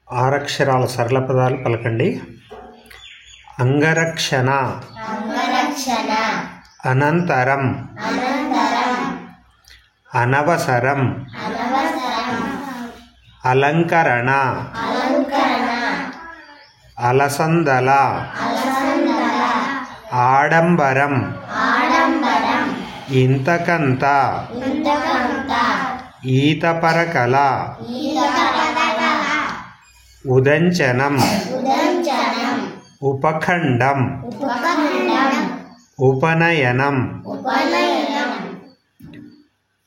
ఆరక్షరాల సరళ పదాలు పలకండి. అంగరక్షణ, అనంతరం, అనవసరం, అలంకరణ, అలసందల, ఆడంబరం, ఇంతకంత, ఈతపరకల, ఉదంచనం, ఉపఖండం, ఉపనయనం,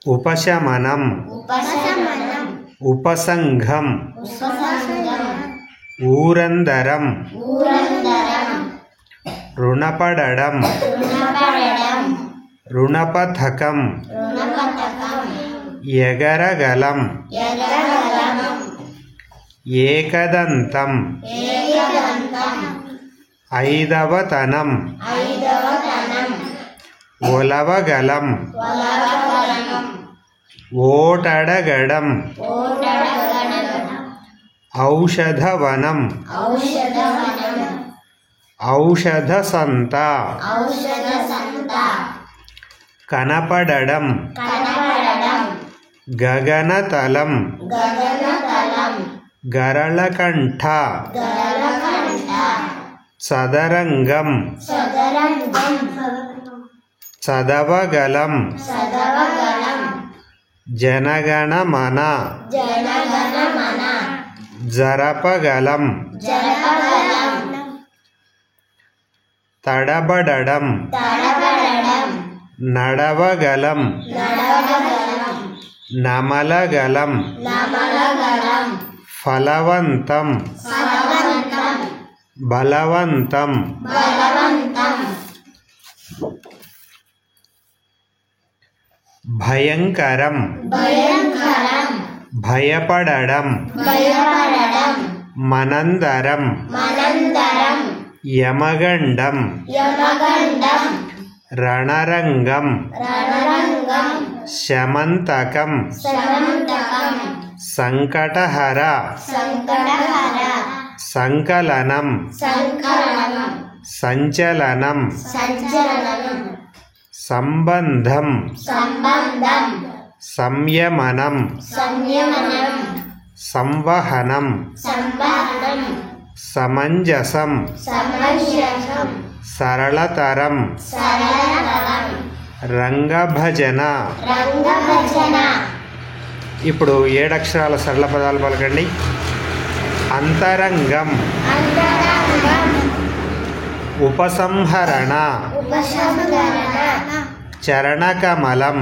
ఉపశమనం, ఉపసంఘం, ఊరందరం, రుణపడడం, రుణపథకం, ఎగరగలం, ఏకదంతం, ఐదవతనం, ఒలవగలం, ఓటడగడం, ఔషధవనం, ఔషధసంత, కనపడడం, గగనతలం, గరళకంఠ, చదరంగం, చదవగలం, జనగణమన, జరపగలం, తడబడడం, నడవగలం, నమలగలం, ఫలవంతం, బలవంతం, భయంకరం, భయపడడం, మనందరం, యమగండం, రణరంగం, శమంతకం, సంకటహర, సంకలనం, సంచలనం, సంబంధం, సంయమనం, సంవహనం, సమంజసం, సరళతరం, రంగభజన. ఇప్పుడు 7 అక్షరాల సరళ పదాలు పలకండి. అంతరంగం, ఉపసంహరణ, చరణకమలం,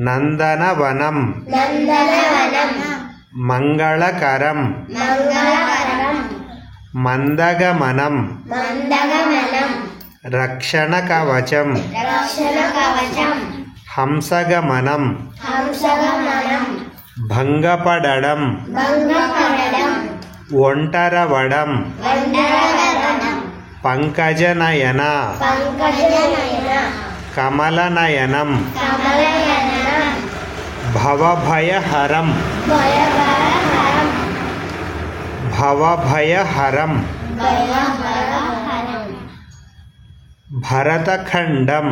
నందనవనం, మంగళకరం, మందగమనం, రక్షణకవచం, హంసగమనం, భంగపడడం, ఒంటరవడం, పంకజనయన, కమలనయనం, భవభయహరం, భవభయహరం, భరతఖండం,